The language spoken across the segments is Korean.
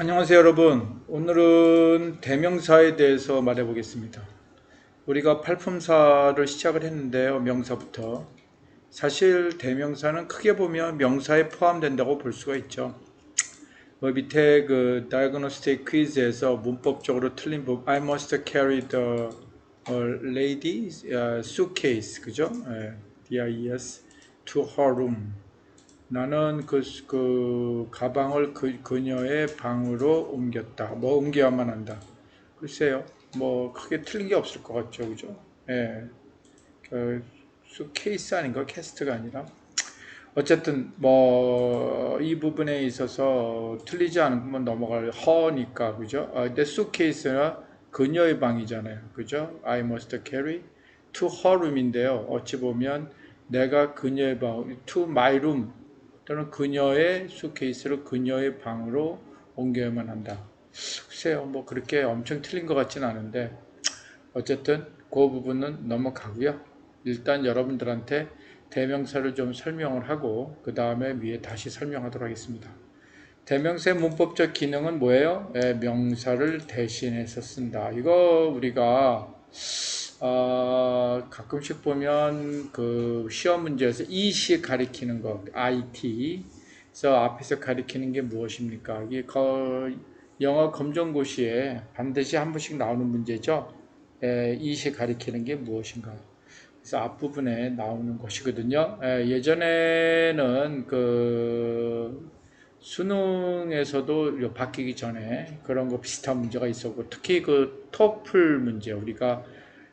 안녕하세요 여러분. 오늘은 대명사에 대해서 말해 보겠습니다. 우리가 팔품사를 시작을 했는데요, 명사부터. 사실 대명사는 크게 보면 명사에 포함된다고 볼 수가 있죠. 뭐 밑에 그 diagnostic quiz에서 문법적으로 틀린 부분 I must carry the lady suitcase, 그죠? DIS to her room. 나는 그 가방을 그녀의 방으로 옮겼다. 뭐 옮겨야만 한다. 글쎄요. 뭐 크게 틀린 게 없을 것 같죠. 그죠? 예. 그 케이스 아닌가? 캐스트가 아니라. 어쨌든 뭐 이 부분에 있어서 틀리지 않으면 넘어갈 허니까. 그죠? 근데 수케이스나 그녀의 방이잖아요. 그죠? I must carry to her room인데요. 어찌 보면 내가 그녀의 방, to my room 또는 그녀의 수케이스를 그녀의 방으로 옮겨야만 한다. 글쎄요, 뭐 그렇게 엄청 틀린 것 같진 않은데 어쨌든 그 부분은 넘어가고요. 일단 여러분들한테 대명사를 좀 설명을 하고 그 다음에 위에 다시 설명하도록 하겠습니다. 대명사의 문법적 기능은 뭐예요? 명사를 대신해서 쓴다. 이거 우리가 가끔씩 보면 그 시험 문제에서 이시 가리키는 거, IT. 그래서 앞에서 가리키는 게 무엇입니까? 이게 영어 검정고시에 반드시 한 번씩 나오는 문제죠. 이시 가리키는 게 무엇인가? 그래서 앞부분에 나오는 것이거든요. 예전에는 그 수능에서도 바뀌기 전에 그런 거 비슷한 문제가 있었고, 특히 그 토플 문제, 우리가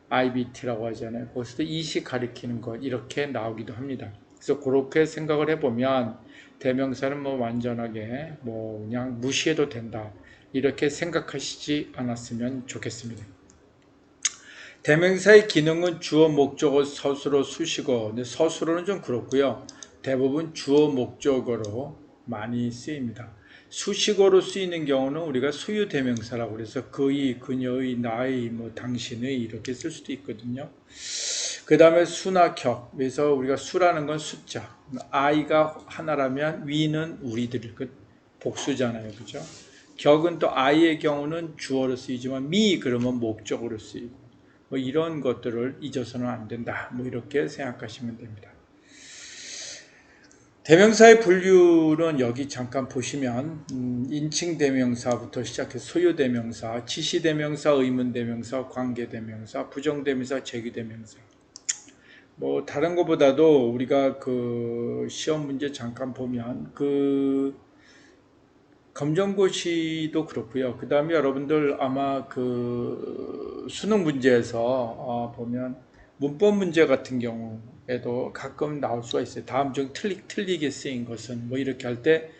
IBT라고 하잖아요. 거기서도 이식 가리키는 것 이렇게 나오기도 합니다. 그래서 그렇게 생각을 해보면 대명사는 뭐 완전하게 뭐 그냥 무시해도 된다. 이렇게 생각하시지 않았으면 좋겠습니다. 대명사의 기능은 주어, 목적어, 서술어, 수식어. 근데 서술어는 좀 그렇고요. 대부분 주어, 목적어로 많이 쓰입니다. 수식어로 쓰이는 경우는 우리가 수유 대명사라고 그래서 그의, 그녀의, 나의, 뭐 당신의 이렇게 쓸 수도 있거든요. 그 다음에 수나 격. 그래서 우리가 수라는 건 숫자. 아이가 하나라면 위는 우리들 그 복수잖아요, 그죠? 격은 또 아이의 경우는 주어로 쓰이지만 미 그러면 목적으로 쓰이고. 뭐 이런 것들을 잊어서는 안 된다. 뭐 이렇게 생각하시면 됩니다. 대명사의 분류는 여기 잠깐 보시면 인칭 대명사부터 시작해서 소유 대명사, 지시 대명사, 의문 대명사, 관계 대명사, 부정 대명사, 제기 대명사. 뭐 다른 것보다도 우리가 그 시험 문제 잠깐 보면 그 검정고시도 그렇고요. 그 다음에 여러분들 아마 그 수능 문제에서 보면 문법 문제 같은 경우에도 가끔 나올 수가 있어요. 다음 중 틀리게 쓰인 것은 뭐 이렇게 할 때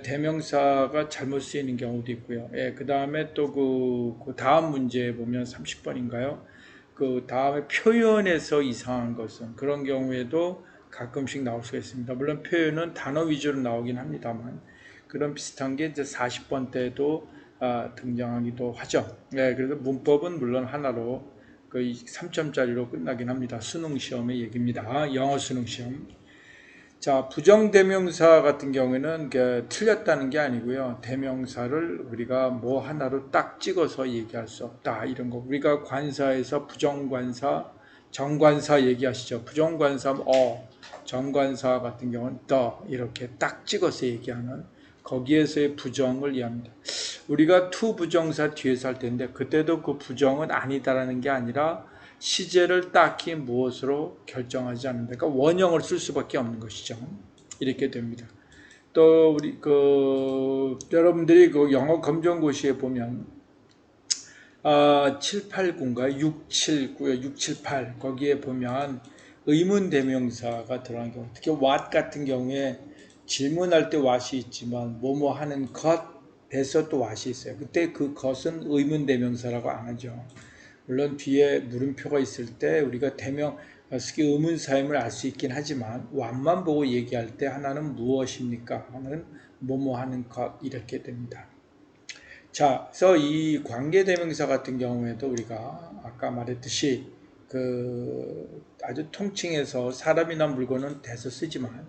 대명사가 잘못 쓰이는 경우도 있고요. 그 다음에 또 그 다음 문제 보면 30번인가요? 그 다음에 표현에서 이상한 것은 그런 경우에도 가끔씩 나올 수가 있습니다. 물론 표현은 단어 위주로 나오긴 합니다만 그런 비슷한 게 이제 40번 때도 등장하기도 하죠. 그래서 문법은 물론 하나로 거의 3점짜리로 끝나긴 합니다. 수능 시험의 얘기입니다. 영어 수능 시험. 자, 부정대명사 같은 경우에는 틀렸다는 게 아니고요. 대명사를 우리가 뭐 하나로 딱 찍어서 얘기할 수 없다. 이런 거. 우리가 관사에서 부정관사, 정관사 얘기하시죠. 부정관사, 정관사 같은 경우는 이렇게 딱 찍어서 얘기하는 거기에서의 부정을 이해합니다. 우리가 투 부정사 뒤에서 할 텐데 그때도 그 부정은 아니다라는 게 아니라 시제를 딱히 무엇으로 결정하지 않는다. 그러니까 원형을 쓸 수밖에 없는 것이죠. 이렇게 됩니다. 또 우리 그 여러분들이 그 영어 검정고시에 보면 789인가 679요 678 거기에 보면 의문 대명사가 들어간 경우 특히 what 같은 경우에 질문할 때 what이 있지만 뭐뭐 하는 것에서 또 what이 있어요. 그때 그 것은 의문 대명사라고 안 하죠. 물론 뒤에 물음표가 있을 때 우리가 의문사임을 알 수 있긴 하지만 what만 보고 얘기할 때 하나는 무엇입니까? 하나는 뭐뭐 하는 것 이렇게 됩니다. 자, 그래서 이 관계대명사 같은 경우에도 우리가 아까 말했듯이 그 아주 통칭해서 사람이나 물건은 대서 쓰지만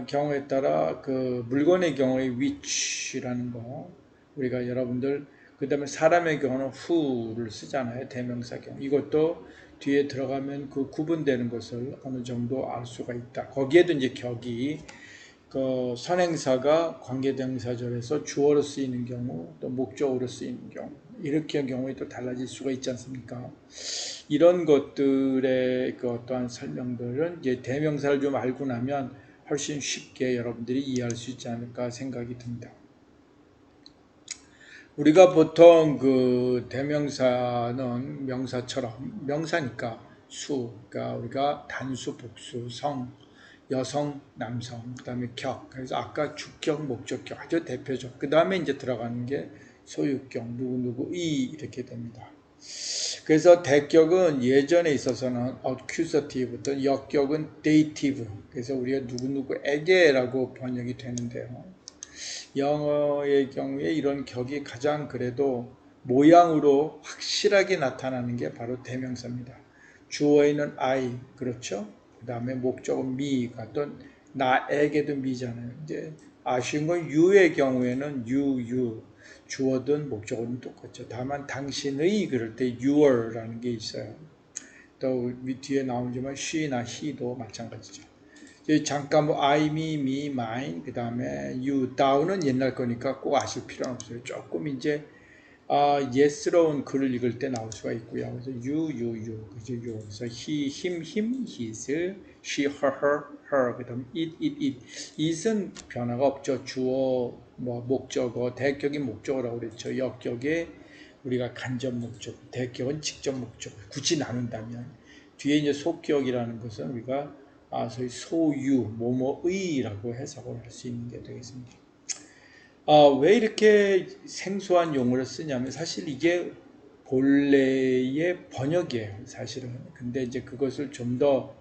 경우에 따라 그 물건의 경우에 which라는 거 우리가 여러분들 그 다음에 사람의 경우는 who를 쓰잖아요. 대명사 경우. 이것도 뒤에 들어가면 그 구분되는 것을 어느 정도 알 수가 있다. 거기에도 이제 격이 그 선행사가 관계대명사절에서 주어로 쓰이는 경우 또 목적어로 쓰이는 경우 이렇게 경우에 또 달라질 수가 있지 않습니까? 이런 것들의 그 어떠한 설명들은 이제 대명사를 좀 알고 나면 훨씬 쉽게 여러분들이 이해할 수 있지 않을까 생각이 듭니다. 우리가 보통 그 대명사는 명사처럼 명사니까 수, 그러니까 우리가 단수, 복수, 성, 여성, 남성, 그 다음에 격. 그래서 아까 주격, 목적격 아주 대표적. 그 다음에 이제 들어가는 게 소유격, 누구누구이 이렇게 됩니다. 그래서 대격은 예전에 있어서는 accusative, 또 역격은 dative. 그래서 우리가 누구누구에게라고 번역이 되는데요. 영어의 경우에 이런 격이 가장 그래도 모양으로 확실하게 나타나는 게 바로 대명사입니다. 주어에는 I, 그렇죠? 그 다음에 목적은 me가 또 나에게도 me잖아요. 이제 아쉬운 건 you의 경우에는 you, 주어든 목적어는 똑같죠. 다만 당신의 그럴 때 your라는 게 있어요. 또 뒤에 나오지만 she나 he도 마찬가지죠. 잠깐 뭐 I, me, mine, 그 다음에 you, thou는 옛날 거니까 꼭 아실 필요는 없어요. 조금 이제 예스러운 글을 읽을 때 나올 수가 있고요. 그래서 you, 그죠? you. 그래서 he, him, his, she, her, 그 다음 it. it은 변화가 없죠. 주어, 뭐 목적어, 대격이 목적어라고 그랬죠. 역격에 우리가 간접 목적, 대격은 직접 목적. 굳이 나눈다면 뒤에 이제 속격이라는 것은 우리가 소위 소유, 뭐뭐의라고 해석을 할 수 있는 게 되겠습니다. 왜 이렇게 생소한 용어를 쓰냐면 사실 이게 본래의 번역이에요, 사실은. 근데 이제 그것을 좀 더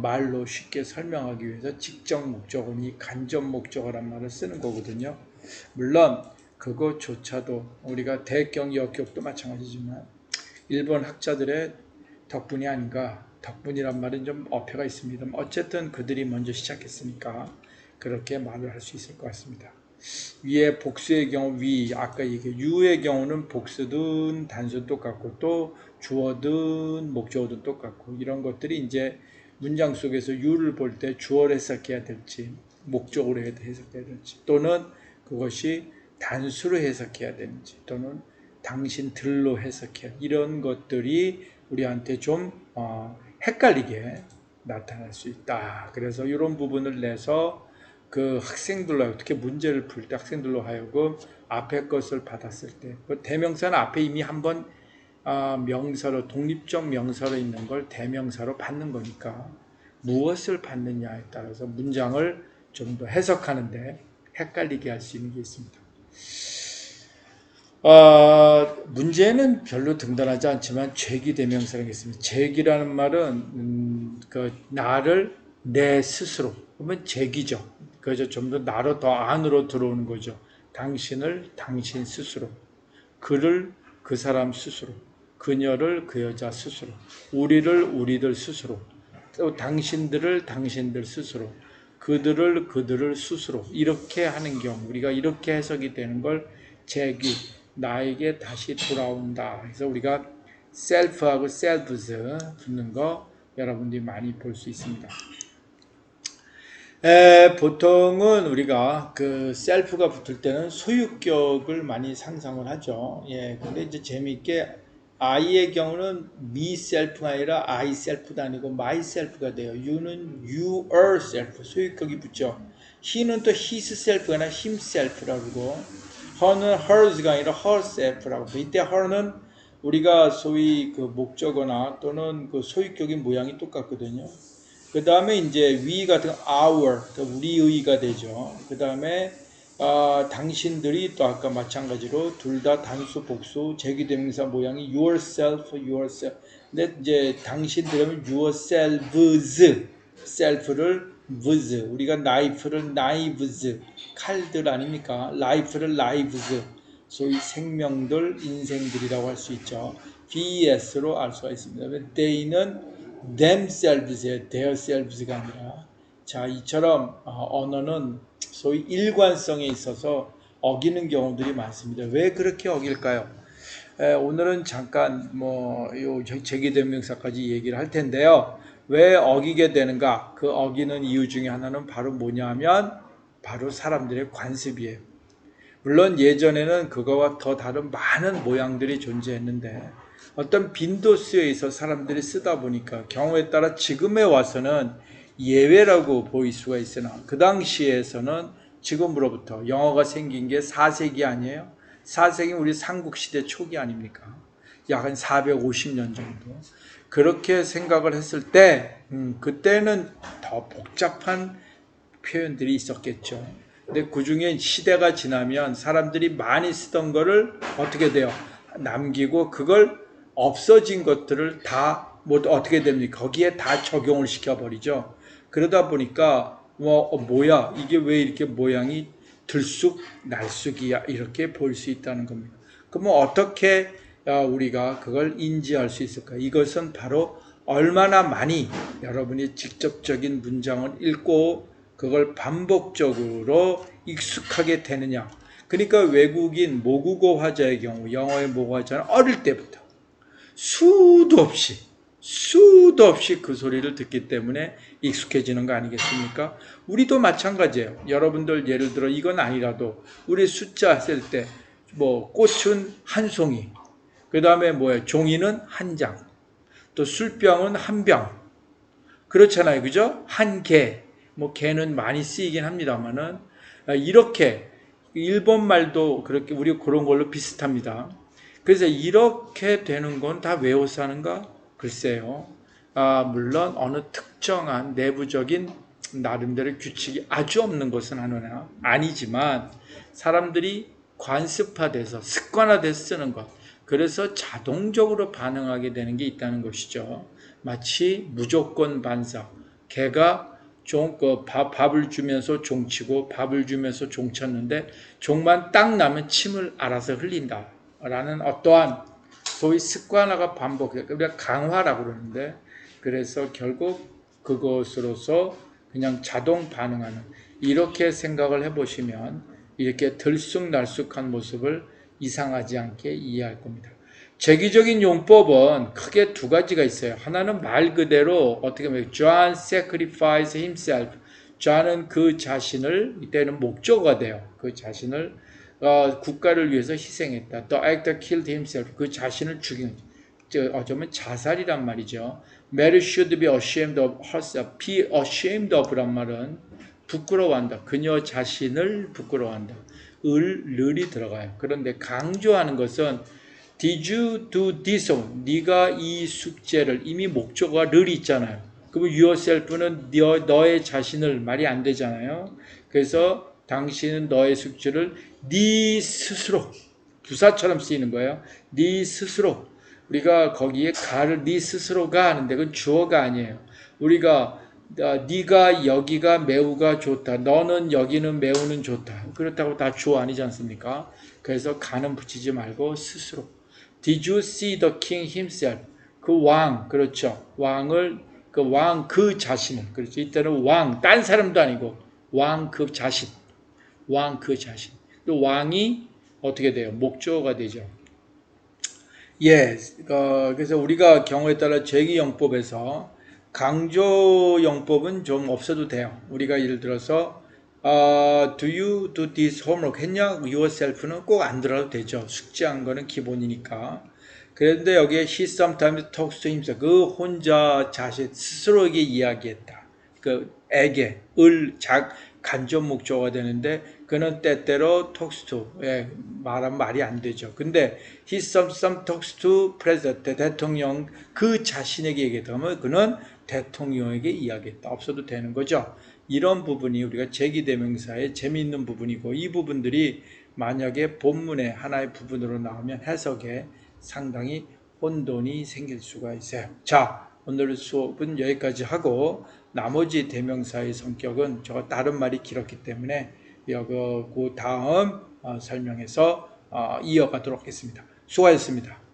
말로 쉽게 설명하기 위해서 직접 목적어니 간접 목적어란 말을 쓰는 거거든요. 물론 그것조차도 우리가 대격, 역격도 마찬가지지만 일본 학자들의 덕분이 아닌가. 덕분이란 말은 좀 어폐가 있습니다. 어쨌든 그들이 먼저 시작했으니까 그렇게 말을 할 수 있을 것 같습니다. 위에 복수의 경우 위, 아까 얘기해 유의 경우는 복수든 단수든 똑같고 또 주어든 목적어든 똑같고 이런 것들이 이제 문장 속에서 유를 볼 때 주어를 해석해야 될지 목적어로 해석해야 될지 또는 그것이 단수로 해석해야 되는지 또는 당신들로 해석해야 이런 것들이 우리한테 좀 헷갈리게 나타날 수 있다. 그래서 이런 부분을 내서 그 학생들로 어떻게 문제를 풀 때 학생들로 하여금 앞에 것을 받았을 때 그 대명사는 앞에 이미 한번 명사로 독립적 명사로 있는 걸 대명사로 받는 거니까 무엇을 받느냐에 따라서 문장을 좀 더 해석하는데 헷갈리게 할 수 있는 게 있습니다. 문제는 별로 등단하지 않지만 죄기 대명사라는 게 있습니다. 죄기라는 말은 그 나를 내 스스로 그러면 죄기죠. 그죠? 좀 더 나로 더 안으로 들어오는 거죠. 당신을 당신 스스로, 그를 그 사람 스스로, 그녀를 그 여자 스스로, 우리를 우리들 스스로, 또 당신들을 당신들 스스로, 그들을 스스로 이렇게 하는 경우 우리가 이렇게 해석이 되는 걸 재기 나에게 다시 돌아온다. 그래서 우리가 self하고 selves 붙는 거 여러분들이 많이 볼 수 있습니다. 보통은 우리가 그 셀프가 붙을 때는 소유격을 많이 상상을 하죠. 근데 이제 재미있게 I의 경우는 me self가 아니라 I self도 아니고 my self가 돼요. You는 your self, 소유격이 붙죠. He는 또 his self가 아니라 himself라고 그러고 her는 hers가 아니라 herself라고 그러고 이때 her는 우리가 소위 그 목적어나 또는 그 소유격의 모양이 똑같거든요. 그 다음에 이제 we 같은 our, 우리의가 되죠. 그 다음에 당신들이 또 아까 마찬가지로 둘 다 단수, 복수, 제기대명사 모양이 yourself. 근데 이제 당신들은 yourselves, self를 with, 우리가 knife를 knives, 칼들 아닙니까? life를 lives, 소위 생명들, 인생들이라고 할 수 있죠. VS로 알 수가 있습니다. they는 themselves의 theirselves가 아니라 자 이처럼 언어는 소위 일관성에 있어서 어기는 경우들이 많습니다. 왜 그렇게 어길까요? 오늘은 잠깐 요 제기대명사까지 얘기를 할 텐데요. 왜 어기게 되는가? 그 어기는 이유 중에 하나는 바로 뭐냐면 바로 사람들의 관습이에요. 물론 예전에는 그거와 더 다른 많은 모양들이 존재했는데 어떤 빈도수에 있어 사람들이 쓰다 보니까 경우에 따라 지금에 와서는 예외라고 보일 수가 있으나 그 당시에서는 지금으로부터 영어가 생긴 게 4세기 아니에요? 4세기 우리 삼국시대 초기 아닙니까? 약 한 450년 정도. 그렇게 생각을 했을 때 그때는 더 복잡한 표현들이 있었겠죠. 근데 그 중에 시대가 지나면 사람들이 많이 쓰던 거를 어떻게 돼요? 남기고 그걸 없어진 것들을 다 어떻게 됩니까? 거기에 다 적용을 시켜버리죠. 그러다 보니까 뭐야 이게 왜 이렇게 모양이 들쑥날쑥이야 이렇게 볼 수 있다는 겁니다. 그러면 어떻게 우리가 그걸 인지할 수 있을까? 이것은 바로 얼마나 많이 여러분이 직접적인 문장을 읽고 그걸 반복적으로 익숙하게 되느냐. 그러니까 외국인 모국어 화자의 경우 영어의 모국어 화자는 어릴 때부터 수도 없이 그 소리를 듣기 때문에 익숙해지는 거 아니겠습니까? 우리도 마찬가지예요. 여러분들 예를 들어 이건 아니라도 우리 숫자 쓸 때 꽃은 한 송이, 그 다음에 종이는 한 장, 또 술병은 한 병, 그렇잖아요. 그죠? 한 개, 개는 많이 쓰이긴 합니다만은 이렇게 일본 말도 그렇게 우리 그런 걸로 비슷합니다. 그래서 이렇게 되는 건 다 외워서 하는가? 글쎄요. 물론 어느 특정한 내부적인 나름대로 규칙이 아주 없는 것은 아니지만 사람들이 관습화돼서 습관화돼서 쓰는 것. 그래서 자동적으로 반응하게 되는 게 있다는 것이죠. 마치 무조건 반사. 개가 밥을 주면서 종치고 밥을 주면서 종쳤는데 종만 딱 나면 침을 알아서 흘린다. 라는 어떠한 소위 습관화가 반복해. 우리가 강화라고 그러는데 그래서 결국 그것으로서 그냥 자동 반응하는 이렇게 생각을 해보시면 이렇게 들쑥날쑥한 모습을 이상하지 않게 이해할 겁니다. 제기적인 용법은 크게 두 가지가 있어요. 하나는 말 그대로 어떻게 보면 John sacrificed himself. John은 그 자신을 이때는 목적어가 돼요. 그 자신을 국가를 위해서 희생했다. The actor killed himself. 그 자신을 죽인 어쩌면 자살이란 말이죠. Mary should be ashamed of herself. Be ashamed of란 말은 부끄러워한다. 그녀 자신을 부끄러워한다. 을이 들어가요. 그런데 강조하는 것은 Did you do this? 네가 이 숙제를 이미 목적어가 를 있잖아요. 그러면 yourself는 너의 자신을 말이 안 되잖아요. 그래서 당신은 너의 숙제를 네 스스로 부사처럼 쓰이는 거예요. 네 스스로 우리가 거기에 가를 네 스스로가 하는데 그건 주어가 아니에요. 우리가 네가 여기가 매우가 좋다. 너는 여기는 매우는 좋다. 그렇다고 다 주어 아니지 않습니까? 그래서 가는 붙이지 말고 스스로. Did you see the king himself? 그 왕, 그렇죠. 그 자신을, 그렇죠. 이때는 왕, 딴 사람도 아니고 왕 그 자신. 또 왕이 어떻게 돼요? 목적어가 되죠. 예, 그래서 우리가 경우에 따라 제기용법에서 강조용법은 좀 없어도 돼요. 우리가 예를 들어서 Do you do this homework? 했냐? yourself는 꼭 안 들어도 되죠. 숙제한 거는 기본이니까. 그런데 여기에 he sometimes talks to himself. 그 혼자 자신 스스로에게 이야기했다. 에게 간접 목적어가 되는데 그는 때때로 talks to 말하면 말이 안 되죠. 근데 he some talks to president 대통령 그 자신에게 얘기했다면 그는 대통령에게 이야기했다. 없어도 되는 거죠. 이런 부분이 우리가 제기대명사의 재미있는 부분이고 이 부분들이 만약에 본문의 하나의 부분으로 나오면 해석에 상당히 혼돈이 생길 수가 있어요. 자, 오늘 수업은 여기까지 하고 나머지 대명사의 성격은 저 다른 말이 길었기 때문에 그 다음 설명에서 이어가도록 하겠습니다. 수고하셨습니다.